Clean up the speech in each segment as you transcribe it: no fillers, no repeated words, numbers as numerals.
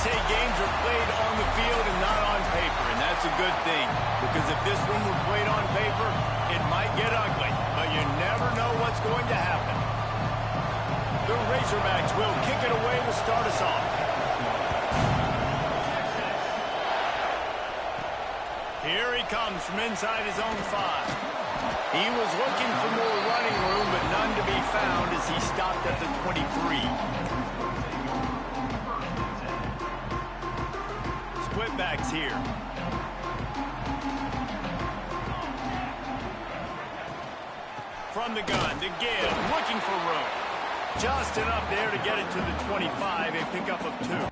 say games are played on the field and not on paper, and that's a good thing, because if this one were played on paper, it might get ugly, but you never know what's going to happen. The Razorbacks will kick it away to start us off. Here he comes from inside his own 5. He was looking for more running room, but none to be found as he stopped at the 23. Split backs here. From the gun to give, looking for room. Just enough there to get it to the 25, a pickup of 2.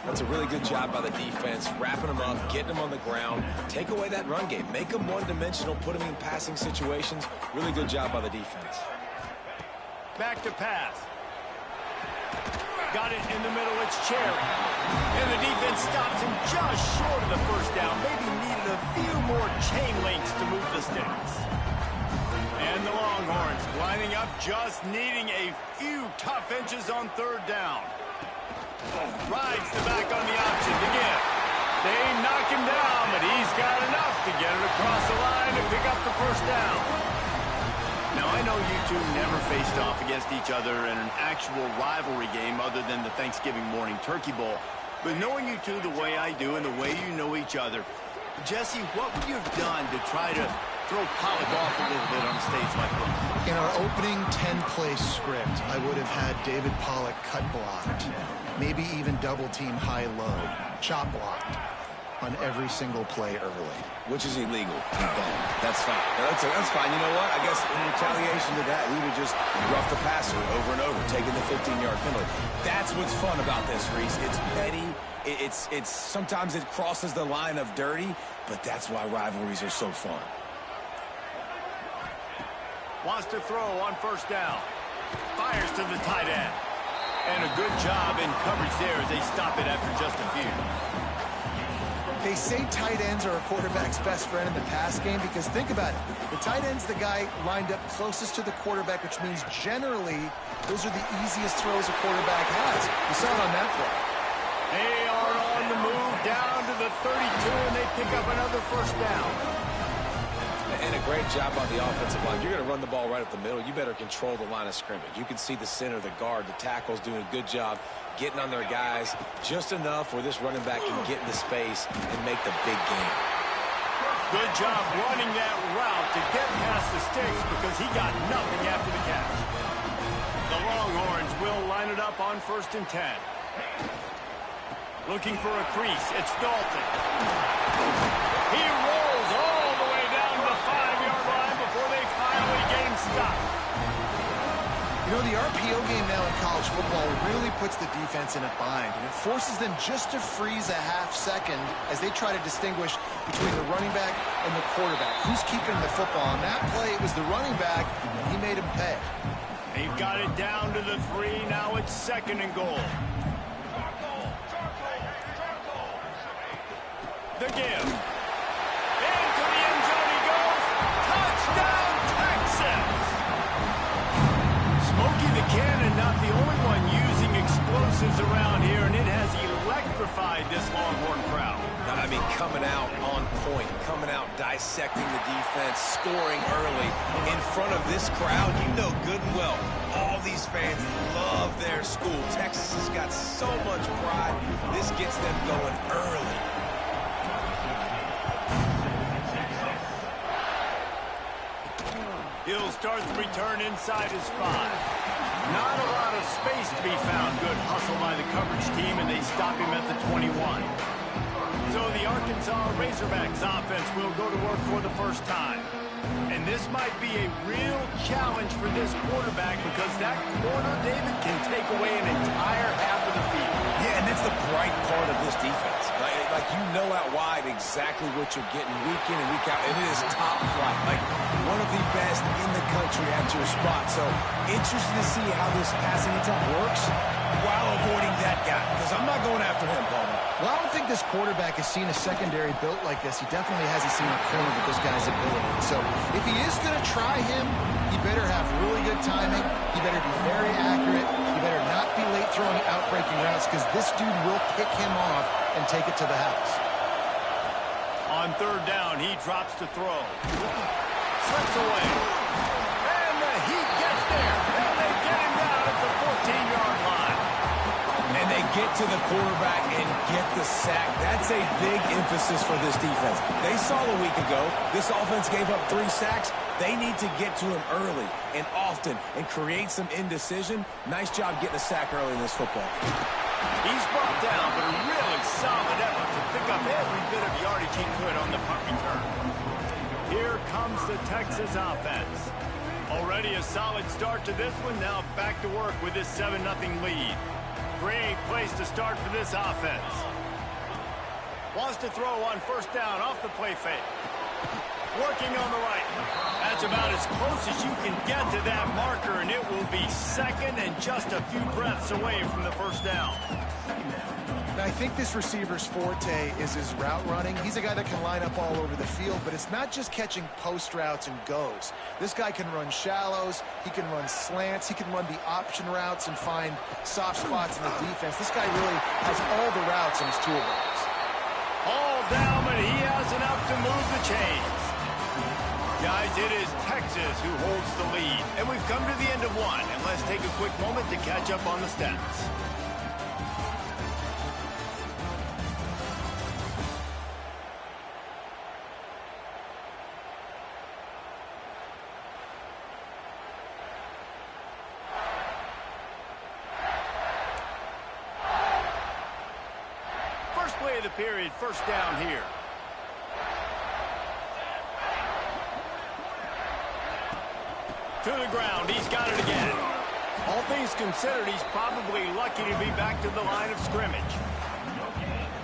That's a really good job by the defense, wrapping them up, getting them on the ground, take away that run game, make them one-dimensional, put them in passing situations. Really good job by the defense. Back to pass. Got it in the middle, it's Cherry. And the defense stops him just short of the first down. Maybe needed a few more chain links to move the sticks. And the Longhorns lining up, just needing a few tough inches on 3rd down. Rides the back on the option to give. They knock him down, but he's got enough to get it across the line and pick up the first down. Now, I know you two never faced off against each other in an actual rivalry game other than the Thanksgiving morning Turkey Bowl. But knowing you two the way I do and the way you know each other, Jesse, what would you have done to try to throw Pollock off a little bit on a stage like this? In our opening 10-play script, I would have had David Pollock cut blocked, maybe even double-team high-low, chop blocked on every single play early. Which is illegal. That's fine. That's fine. You know what? I guess in retaliation to that, we would just rough the passer over and over, taking the 15-yard penalty. That's what's fun about this, Reese. It's petty. It's sometimes it crosses the line of dirty, but that's why rivalries are so fun. Wants to throw on 1st down. Fires to the tight end. And a good job in coverage there as they stop it after just a few. They say tight ends are a quarterback's best friend in the pass game because think about it. The tight end's the guy lined up closest to the quarterback, which means generally those are the easiest throws a quarterback has. You saw it on that play. They are on the move down to the 32, and they pick up another 1st down. And a great job on the offensive line. You're going to run the ball right up the middle. You better control the line of scrimmage. You can see the center, the guard, the tackles doing a good job getting on their guys just enough where this running back can get into space and make the big game. Good job running that route to get past the sticks because he got nothing after the catch. The Longhorns will line it up on 1st and 10. Looking for a crease. It's Dalton. He rolls all the way down to the 5-yard line before they finally get him stopped. You know, the RPO game now in college football really puts the defense in a bind, and it forces them just to freeze a half second as they try to distinguish between the running back and the quarterback. Who's keeping the football? On that play, it was the running back, and he made him pay. They've got it down to the 3. Now it's 2nd and goal. The give. Into the end zone he goes. Touchdown, Texas! Smokey the Cannon, not the only one using explosives around here, and it has electrified this Longhorn crowd. I mean, coming out on point, coming out dissecting the defense, scoring early in front of this crowd. You know good and well, all these fans love their school. Texas has got so much pride. This gets them going early. He'll start the return inside his 5. Not a lot of space to be found. Good hustle by the coverage team, and they stop him at the 21. So the Arkansas Razorbacks offense will go to work for the first time. And this might be a real challenge for this quarterback because that corner, David, can take away an entire half of the field. Yeah, and that's the bright you know out wide exactly what you're getting week in and week out, and it is top flight. Like, one of the best in the country at your spot. So, interested to see how this passing attack works while avoiding that guy, because I'm not going after him, Palmer. Well, I don't think this quarterback has seen a secondary built like this. He definitely hasn't seen a corner with this guy's ability. So if he is going to try him, he better have really good timing. He better be very accurate. He better not be late throwing out-breaking routes, because this dude will pick him off and take it to the house. On third down, he drops to throw. Slips away. And the Heat gets there. And they get him down at the 14-yard line. And they get to the quarterback and get the sack. That's a big emphasis for this defense. They saw a week ago, this offense gave up 3 sacks. They need to get to him early and often and create some indecision. Nice job getting a sack early in this football. He's brought down, but a really solid effort to pick up every bit of yardage he could on the punt return. Here comes the Texas offense. Already a solid start to this one. Now back to work with this 7-0 lead. Great place to start for this offense. Wants to throw on first down off the play fake. Working on the right. That's about as close as you can get to that marker, and it will be second and just a few breaths away from the first down. Now, I think this receiver's forte is his route running. He's a guy that can line up all over the field, but it's not just catching post routes and goes. This guy can run shallows, he can run slants, he can run the option routes and find soft spots in the defense. This guy really has all the routes in his toolbox. All down, but he has enough to move the chains. Guys, it is Texas who holds the lead, and we've come to the end of one, and let's take a quick moment to catch up on the stats. First play of the period, first down here. To the ground, he's got it again. All things considered, he's probably lucky to be back to the line of scrimmage.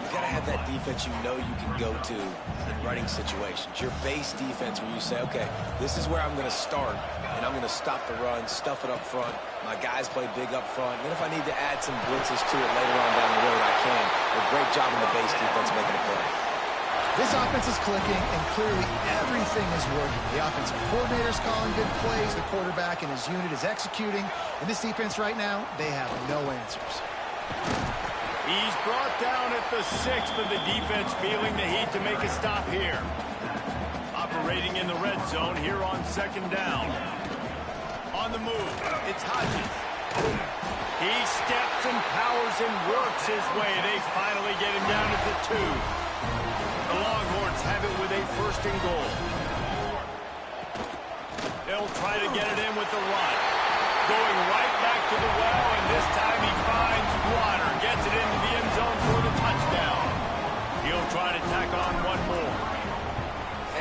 You got to have that defense you know you can go to in running situations. Your base defense where you say, okay, this is where I'm going to start, and I'm going to stop the run, stuff it up front. My guys play big up front. And then if I need to add some blitzes to it later on down the road, I can. A great job in the base defense making a play. This offense is clicking, and clearly everything is working. The offensive coordinator's calling good plays. The quarterback and his unit is executing. And this defense right now, they have no answers. He's brought down at the 6, but the defense feeling the heat to make a stop here. Operating in the red zone here on second down. On the move, it's Hodges. He steps and powers and works his way. They finally get him down at the 2. The Longhorns have it with a first and goal. They'll try to get it in with the run. Going right back to the well, and this time he finds water. Gets it into the end zone for the touchdown. He'll try to tack on one more.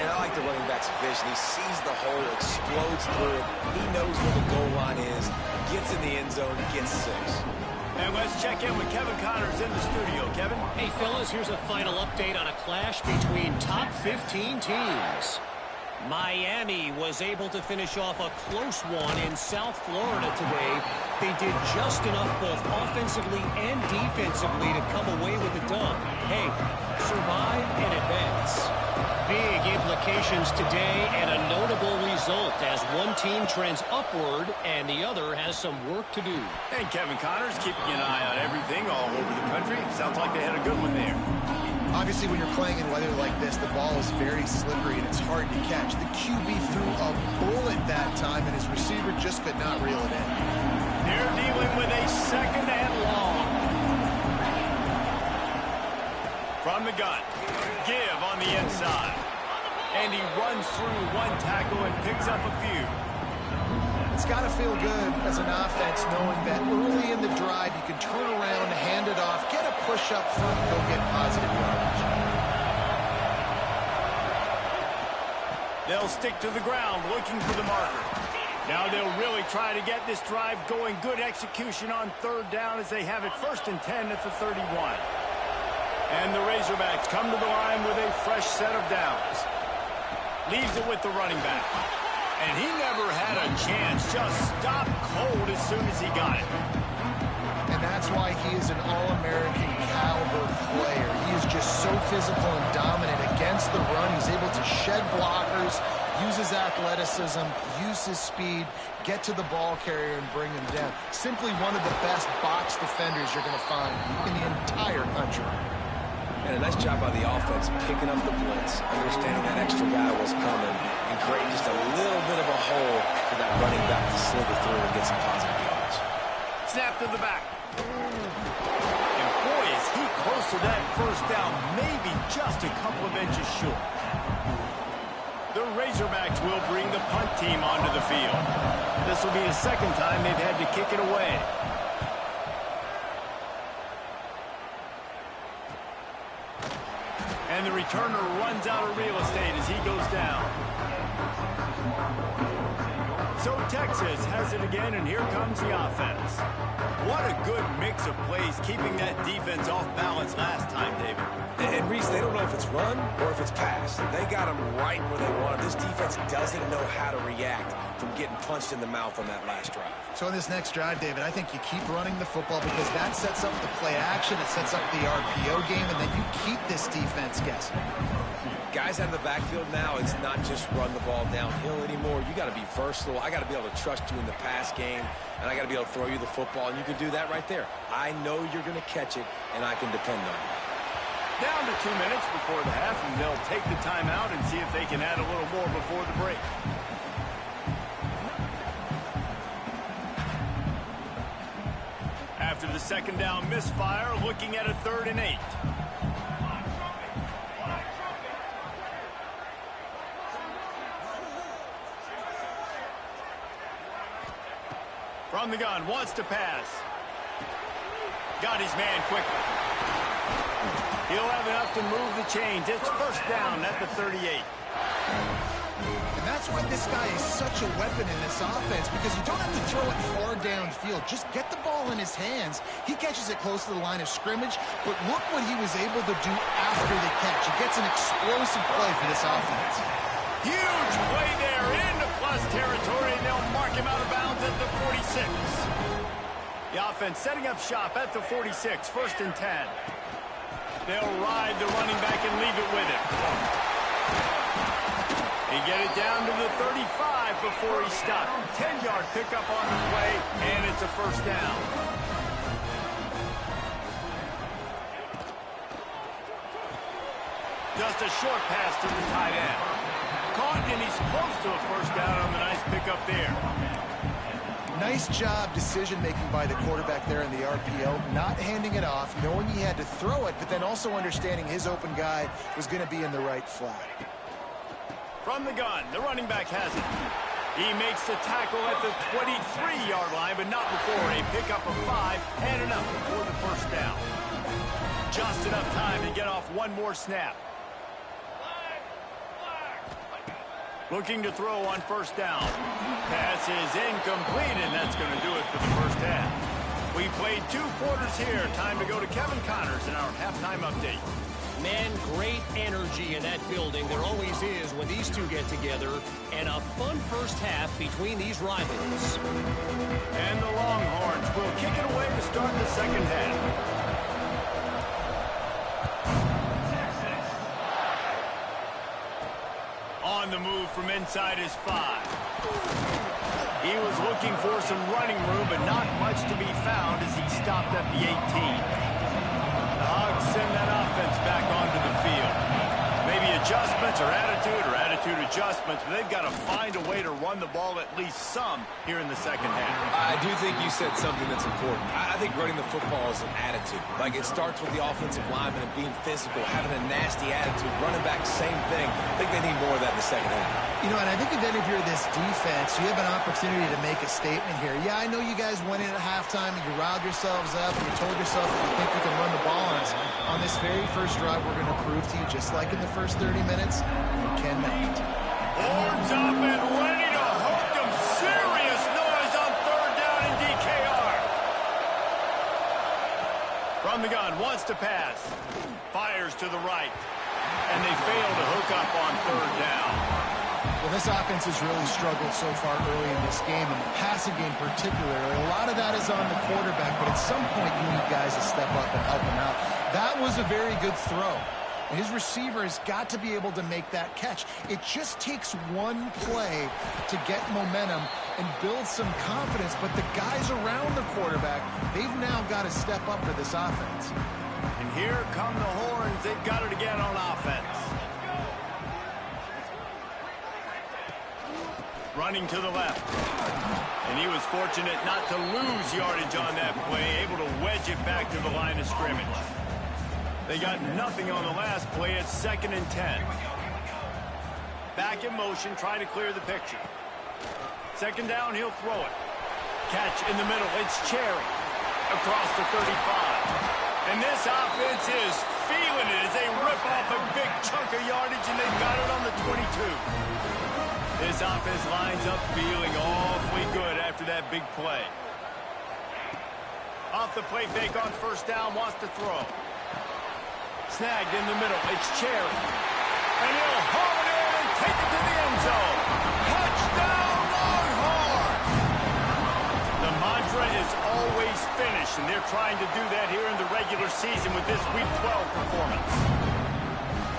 And I like the running back's vision. He sees the hole, explodes through it. He knows where the goal line is, gets in the end zone, gets 6. And let's check in with Kevin Connors in the studio. Kevin? Hey, fellas, here's a final update on a clash between top 15 teams. Miami was able to finish off a close one in South Florida today. They did just enough both offensively and defensively to come away with a dub. Hey, survive and advance. Big implications today and a notable result as one team trends upward and the other has some work to do. And Kevin Connors keeping an eye on everything all over the country. Sounds like they had a good one there. Obviously, when you're playing in weather like this, the ball is very slippery and it's hard to catch. The QB threw a bullet that time, and his receiver just could not reel it in. They're dealing with a second and long. From the gun, give on the inside. And he runs through one tackle and picks up a few. It's got to feel good as an offense knowing that early in the drive you can turn around, hand it off, get a push up front, and go get positive yardage. They'll stick to the ground looking for the marker. Now they'll really try to get this drive going. Good execution on third down as they have it 1st and 10 at the 31. And the Razorbacks come to the line with a fresh set of downs. Leaves it with the running back. And he never had a chance. Just stopped cold as soon as he got it. And that's why he is an All-American caliber player. He is just so physical and dominant against the run. He's able to shed blockers, use his athleticism, use his speed, get to the ball carrier and bring him down. Simply one of the best box defenders you're going to find in the entire country. And a nice job by the offense picking up the blitz, understanding that extra guy was coming, and creating just a little bit of a hole for that running back to slither through and get some positive yards. Snap to the back. And boy, is he close to that first down, maybe just a couple of inches short. The Razorbacks will bring the punt team onto the field. This will be the second time they've had to kick it away. And the returner runs out of real estate as he goes down. So Texas has it again, and here comes the offense. What a good mix of plays, keeping that defense off balance last time, David. And Reese, they don't know if it's run or if it's pass. They got them right where they want them. This defense doesn't know how to react from getting punched in the mouth on that last drive. So in this next drive, David, I think you keep running the football because that sets up the play action, it sets up the RPO game, and then you keep this defense guessing. Guys out of the backfield now, it's not just run the ball downhill anymore. You got to be versatile. I got to be able to trust you in the pass game, and I got to be able to throw you the football, and you can do that right there. I know you're going to catch it, and I can depend on you. Down to 2 minutes before the half, and they'll take the timeout and see if they can add a little more before the break. After the second down misfire, looking at a 3rd and 8. From the gun, wants to pass. Got his man quickly. He'll have enough to move the chains. It's first down at the 38. And that's why this guy is such a weapon in this offense, because you don't have to throw it far downfield. Just get the ball in his hands. He catches it close to the line of scrimmage, but look what he was able to do after the catch. He gets an explosive play for this offense. Huge play there into plus territory, and they'll mark him out of bounds at the 46. The offense setting up shop at the 46, 1st and 10. They'll ride the running back and leave it with him. He get it down to the 35 before he stopped. 10-yard pickup on the play, and it's a first down. Just a short pass to the tight end. Caught, and he's close to a first down on the nice pickup there. Nice job decision-making by the quarterback there in the RPO, not handing it off, knowing he had to throw it, but then also understanding his open guy was going to be in the right flat. From the gun, the running back has it. He makes the tackle at the 23-yard line, but not before a pickup of 5 and enough before the first down. Just enough time to get off one more snap. Looking to throw on first down. Pass is incomplete, and that's going to do it for the first half. We played 2 quarters here. Time to go to Kevin Connors in our halftime update. Man, great energy in that building. There always is when these two get together. And a fun first half between these rivals. And the Longhorns will kick it away to start the second half. On the move from inside his 5. He was looking for some running room, but not much to be found as he stopped at the 18. The Hogs send that offense back onto the field. Maybe adjustments or attitude adjustments, but they've got to find a way to run the ball at least some here in the second half. I do think you said something that's important. I think running the football is an attitude. Like, it starts with the offensive lineman and being physical, having a nasty attitude. Running back, same thing. I think they need more of that in the second half. You know, and I think then if you're this defense, you have an opportunity to make a statement here. Yeah, I know you guys went in at halftime and you riled yourselves up and you told yourself that you think you can run the ball on us. On this very first drive, we're going to prove to you, just like in the first 30 minutes, you cannot. Horns up and ready to hook them. Serious noise on 3rd down in DKR. From From the gun, wants to pass. Fires to the right. And they fail to hook up on third down. Well, this offense has really struggled so far early in this game, and the passing game particularly. A lot of that is on the quarterback, but at some point you need guys to step up and help him out. That was a very good throw. His receiver has got to be able to make that catch. It just takes one play to get momentum and build some confidence, but the guys around the quarterback, they've now got to step up for this offense. And here come the horns. They've got it again on offense. Running to the left. And he was fortunate not to lose yardage on that play, able to wedge it back to the line of scrimmage. They got nothing on the last play. It's 2nd and 10. Back in motion, trying to clear the picture. 2nd down, he'll throw it. Catch in the middle. It's Cherry across the 35. And this offense is feeling it as they rip off a big chunk of yardage, and they've got it on the 22. This offense lines up feeling awfully good after that big play. Off the play fake on 1st down, wants to throw. Snagged in the middle. It's Cherry. And he'll haul it in and take it to the end zone. Touchdown, Longhorns! The mantra is always finish, and they're trying to do that here in the regular season with this Week 12 performance.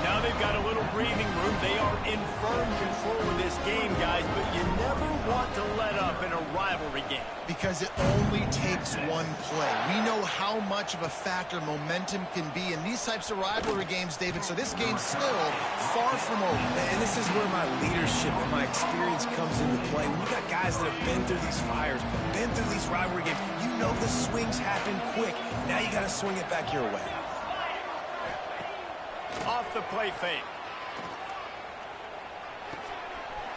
Now they've got a little breathing room. They are in firm control of this game, guys, but you never want to let up in a rivalry game. Because it only takes one play. We know how much of a factor momentum can be in these types of rivalry games, David, so this game's still far from over. And this is where my leadership and my experience comes into play. When you got guys that have been through these fires, been through these rivalry games, you know the swings happen quick. Now you got to swing it back your way. Off the play fake.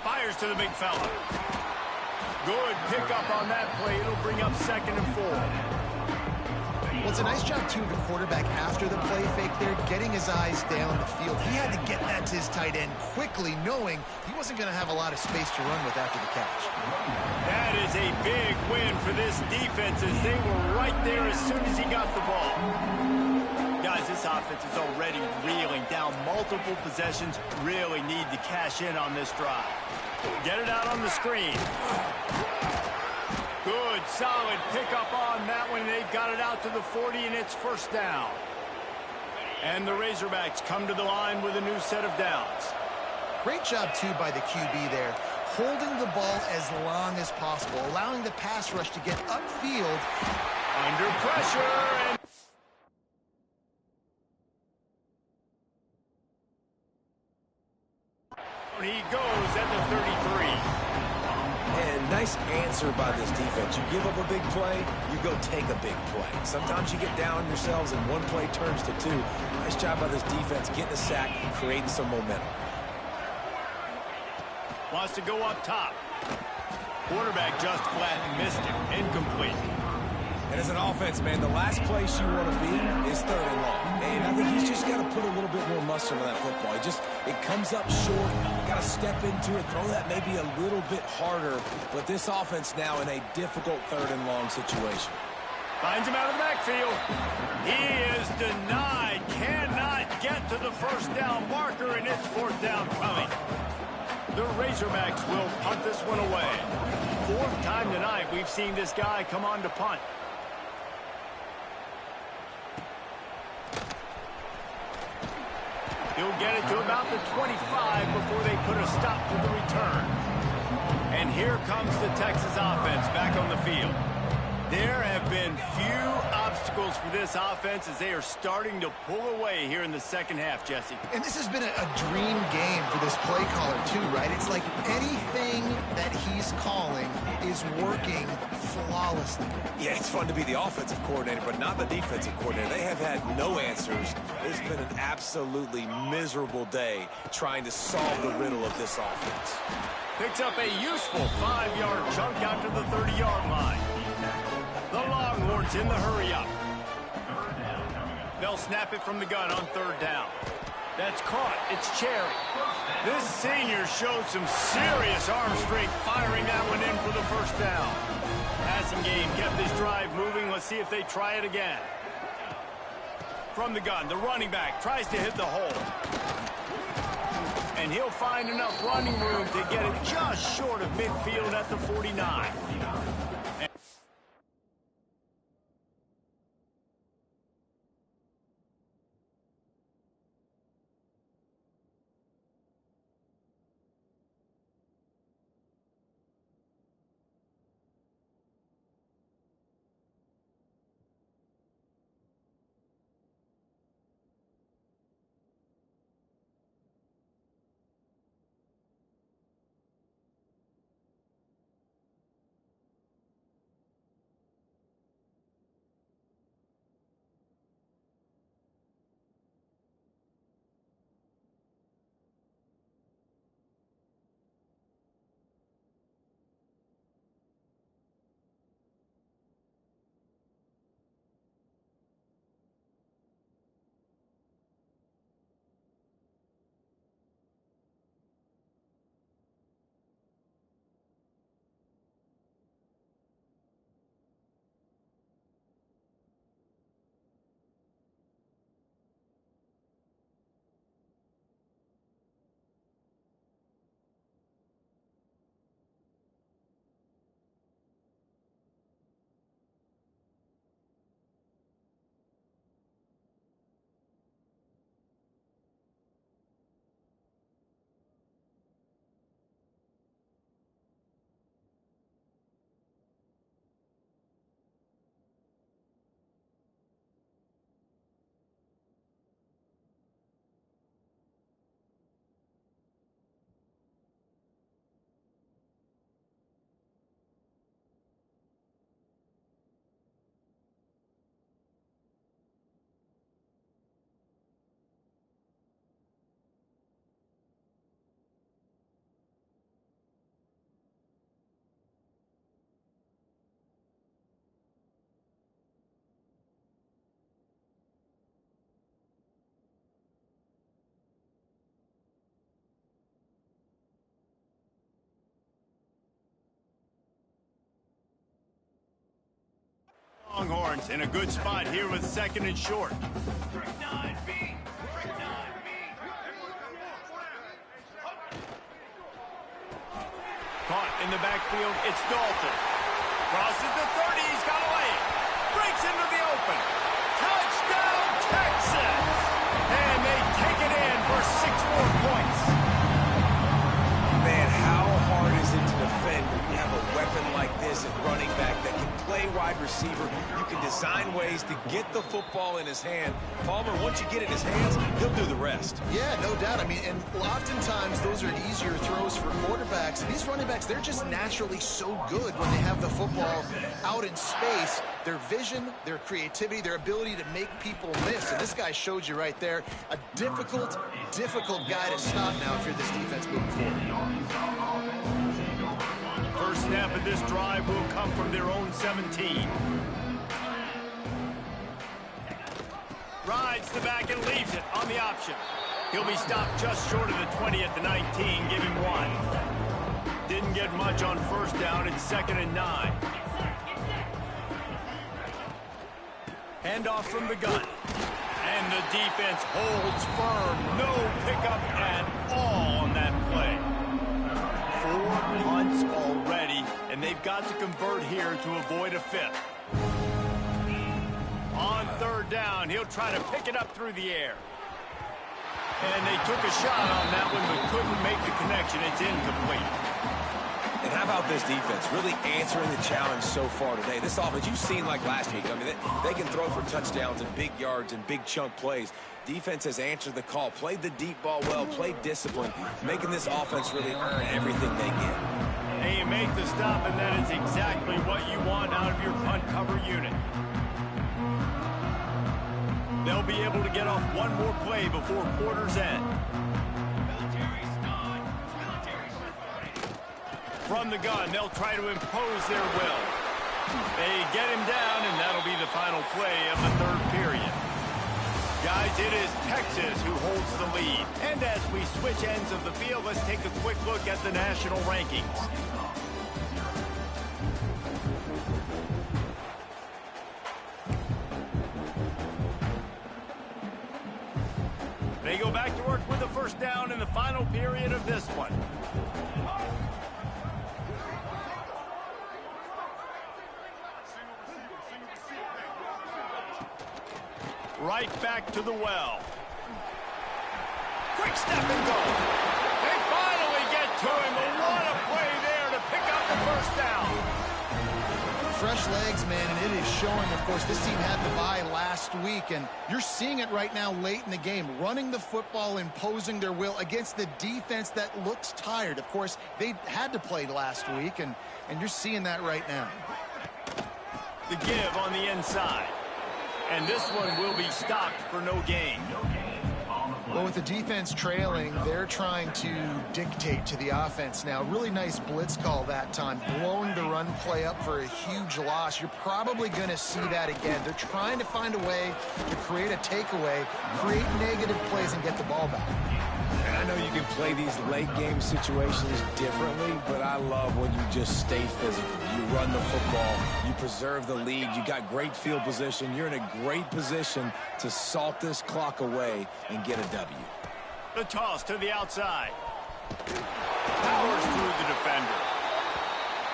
Fires to the big fella. Good pickup on that play. It'll bring up 2nd and 4. Well, it's a nice job, too, of the quarterback after the play fake there, getting his eyes down the field. He had to get that to his tight end quickly, knowing he wasn't going to have a lot of space to run with after the catch. That is a big win for this defense as they were right there as soon as he got the ball. Guys, this offense is already reeling down multiple possessions. Really need to cash in on this drive. Get it out on the screen. Good, solid pickup on that one. They've got it out to the 40, and it's 1st down. And the Razorbacks come to the line with a new set of downs. Great job, too, by the QB there, holding the ball as long as possible, allowing the pass rush to get upfield. Under pressure, and he goes at the 33. And nice answer by this defense. You give up a big play, you go take a big play. Sometimes you get down yourselves and one play turns to 2. Nice job by this defense getting a sack, creating some momentum. Wants to go up top. Quarterback just flat missed it. Incomplete. And as an offense, man, the last place you want to be is 3rd and long. And I think he's just got to put a little bit more mustard on that football. It comes up short. Got to step into it, throw that maybe a little bit harder. But this offense now in a difficult 3rd and long situation. Finds him out of the backfield. He is denied. Cannot get to the 1st down marker, and it's 4th down coming. The Razorbacks will punt this one away. 4th time tonight we've seen this guy come on to punt. He'll get it to about the 25 before they put a stop to the return. And here comes the Texas offense back on the field. There have been few obstacles for this offense as they are starting to pull away here in the 2nd half, Jesse. And this has been a dream game for this play caller, too, right? It's like anything that he's calling is working flawlessly. Yeah, it's fun to be the offensive coordinator, but not the defensive coordinator. They have had no answers. It's been an absolutely miserable day trying to solve the riddle of this offense. Picks up a useful 5-yard chunk out to the 30-yard line. The Longhorns in the hurry-up. They'll snap it from the gun on 3rd down. That's caught. It's Cherry. This senior showed some serious arm strength firing that one in for the 1st down. Passing game kept this drive moving. Let's see if they try it again. From the gun, the running back tries to hit the hole. And he'll find enough running room to get it just short of midfield at the 49. Longhorns in a good spot here with second and short. Caught in the backfield, it's Dalton. Crosses the 30, he's got to lay it. Breaks into the open. Touchdown, Texas! And they take it in for 6 more points. Man, how hard is it to defend when you have a weapon like this at running back that can play wide receiver? You can design ways to get the football in his hand. Palmer, once you get it in his hands, he'll do the rest. Yeah, no doubt. I mean, and oftentimes those are easier throws for quarterbacks. These running backs, they're just naturally so good when they have the football out in space. Their vision, their creativity, their ability to make people miss. And this guy showed you right there, a difficult guy to stop now if you're this defense moving forward. First snap of this drive will come from their own 17. Rides the back and leaves it on the option. He'll be stopped just short of the 20 at the 19, give him 1. Didn't get much on first down, it's 2nd and 9. Handoff from the gun. And the defense holds firm. No pickup at all on that play. 4 punts already, and they've got to convert here to avoid a 5th. On 3rd down, he'll try to pick it up through the air. And they took a shot on that one, but couldn't make the connection. It's incomplete. And how about this defense really answering the challenge so far today? This offense, you've seen like last week. I mean, they can throw for touchdowns and big yards and big chunk plays. Defense has answered the call, played the deep ball well, played discipline, making this offense really earn everything they get. And you make the stop, and that is exactly what you want out of your punt cover unit. They'll be able to get off one more play before quarter's end. From the gun, they'll try to impose their will. They get him down, and that'll be the final play of the 3rd period. Guys, it is Texas who holds the lead. And as we switch ends of the field, let's take a quick look at the national rankings. They go back to work with the first down in the final period of this one. Right back to the well. Quick step and go. They finally get to him. But what a play there to pick up the first down. Fresh legs, man, and it is showing, of course, this team had the bye last week, and you're seeing it right now late in the game, running the football, imposing their will against the defense that looks tired. Of course, they had to play last week, and you're seeing that right now. The give on the inside. And this one will be stopped for no gain. Well, with the defense trailing, they're trying to dictate to the offense now. Really nice blitz call that time, blowing the run play up for a huge loss. You're probably going to see that again. They're trying to find a way to create a takeaway, create negative plays, and get the ball back. And I know you can play these late game situations differently, but I love when you just stay physical. You run the football, you preserve the lead, you got great field position, you're in a great position to salt this clock away and get a W. The toss to the outside. Powers through the defender.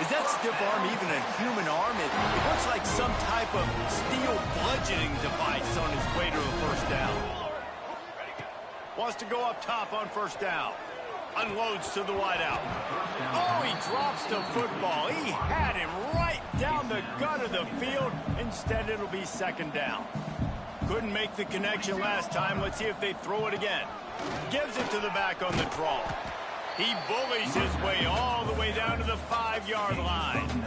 Is that stiff arm even a human arm? It looks like some type of steel bludgeoning device on his way to a first down. Wants to go up top on first down. Unloads to the wideout. Oh, he drops the football. He had him right down the gut of the field. Instead, it'll be second down. Couldn't make the connection last time. Let's see if they throw it again. Gives it to the back on the draw. He bullies his way all the way down to the 5-yard line.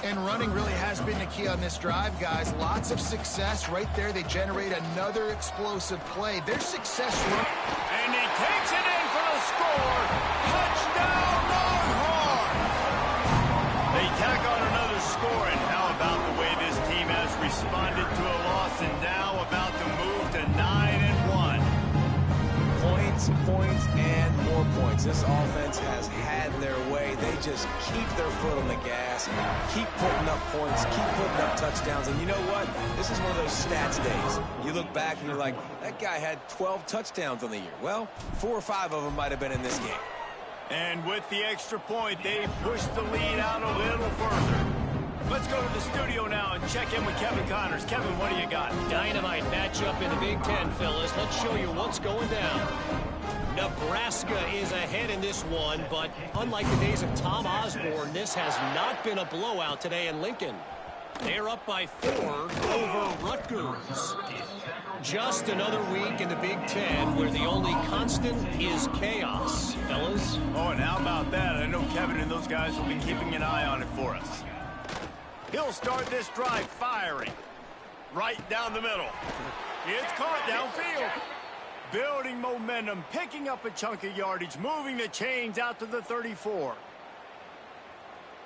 And running really has been the key on this drive, guys. Lots of success right there. They generate another explosive play. Their success run. And he takes it in for the score. Touchdown, Longhorns! They tack on another score, and how about the way this team has responded to a loss and now about to move to 9-1. Points, and more points. This offense has had their way. They just keep their foot on the gas, keep putting up points, keep putting up touchdowns. And you know what? This is one of those stats days. You look back and you're like, that guy had 12 touchdowns on the year. Well, 4 or 5 of them might have been in this game. And with the extra point, they push the lead out a little further. Let's go to the studio now and check in with Kevin Connors. Kevin, what do you got? Dynamite matchup in the Big Ten, fellas. Let's show you what's going down. Nebraska is ahead in this one, but unlike the days of Tom Osborne, this has not been a blowout today in Lincoln. They're up by 4 over Rutgers. Just another week in the Big Ten where the only constant is chaos, fellas. Oh, and how about that? I know Kevin and those guys will be keeping an eye on it for us. He'll start this drive firing. Right down the middle. It's caught downfield. Building momentum, picking up a chunk of yardage, moving the chains out to the 34.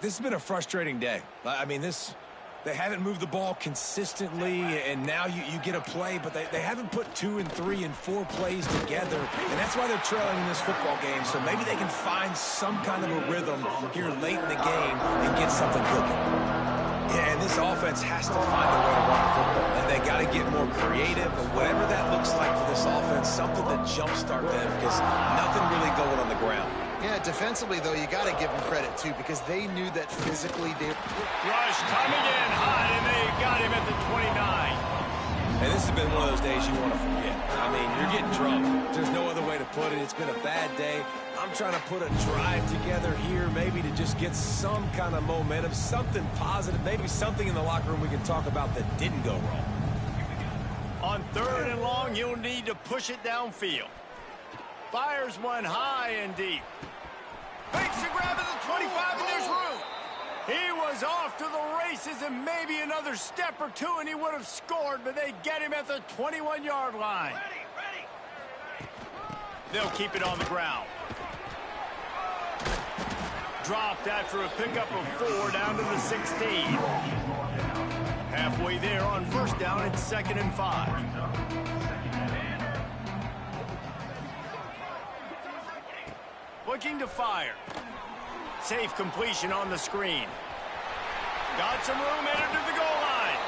This has been a frustrating day. I mean, they haven't moved the ball consistently, and now you get a play, but they haven't put 2 and 3 and 4 plays together, and that's why they're trailing in this football game. So maybe they can find some kind of a rhythm here late in the game and get something cooking. Yeah, and this offense has to find a way to run the football, and they got to get more creative, and whatever that looks like for this offense, something to jumpstart them, because nothing really going on the ground. Yeah, defensively, though, you got to give them credit, too, because they knew that physically they... Rush coming in high, and they got him at the 29. And this has been one of those days you want to forget. I mean, you're getting drunk. There's no other way to put it. It's been a bad day. I'm trying to put a drive together here, maybe to just get some kind of momentum, something positive, maybe something in the locker room we can talk about that didn't go wrong. On 3rd and long, you'll need to push it downfield. Fires one high and deep. Makes a grab at the 25, and there's room. He was off to the races, and maybe another step or two, and he would have scored, but they get him at the 21-yard line. They'll keep it on the ground. Dropped after a pickup of 4 down to the 16. Halfway there on first down, it's 2nd and 5. Looking to fire. Safe completion on the screen. Got some room, entered to the goal line.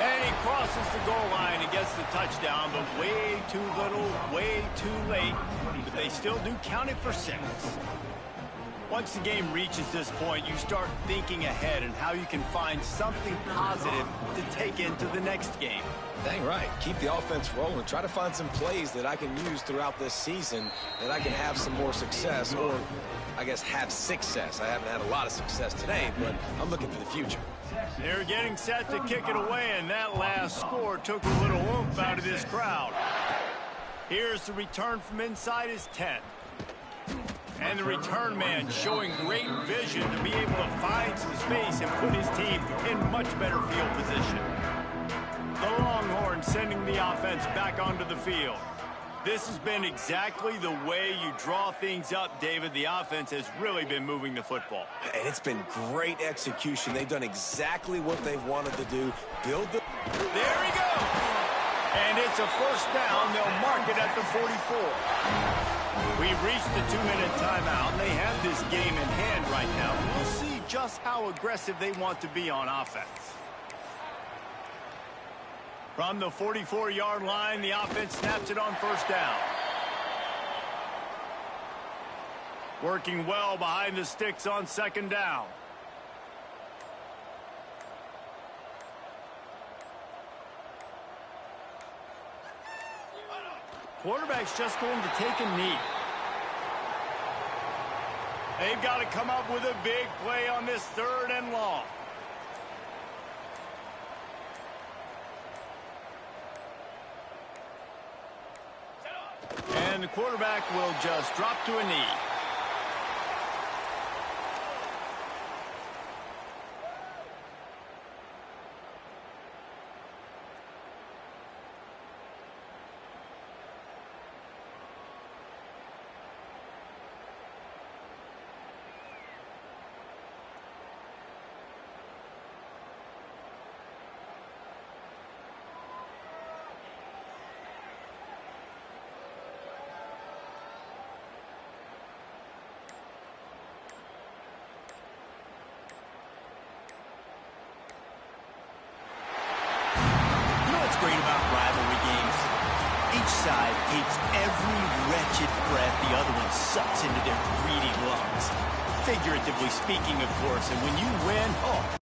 And he crosses the goal line and gets the touchdown, but way too little, way too late. But they still do count it for 6. Once the game reaches this point, you start thinking ahead and how you can find something positive to take into the next game. Dang right. Keep the offense rolling. Try to find some plays that I can use throughout this season that I can have some more success, or I guess have success. I haven't had a lot of success today, but I'm looking for the future. They're getting set to kick it away, and that last score took a little oomph out of this crowd. Here's the return from inside his 10. And the return man showing great vision to be able to find some space and put his team in much better field position. The Longhorns sending the offense back onto the field. This has been exactly the way you draw things up, David. The offense has really been moving the football. And it's been great execution. They've done exactly what they've wanted to do. Build the... There he goes! And it's a first down. They'll mark it at the 44. We've reached the 2-minute timeout, and they have this game in hand right now. We'll see just how aggressive they want to be on offense. From the 44-yard line, the offense snaps it on first down. Working well behind the sticks on second down. Quarterback's just going to take a knee. They've got to come up with a big play on this 3rd and long. And the quarterback will just drop to a knee. Great about rivalry games. Each side takes every wretched breath the other one sucks into their greedy lungs. Figuratively speaking, of course, and when you win, oh,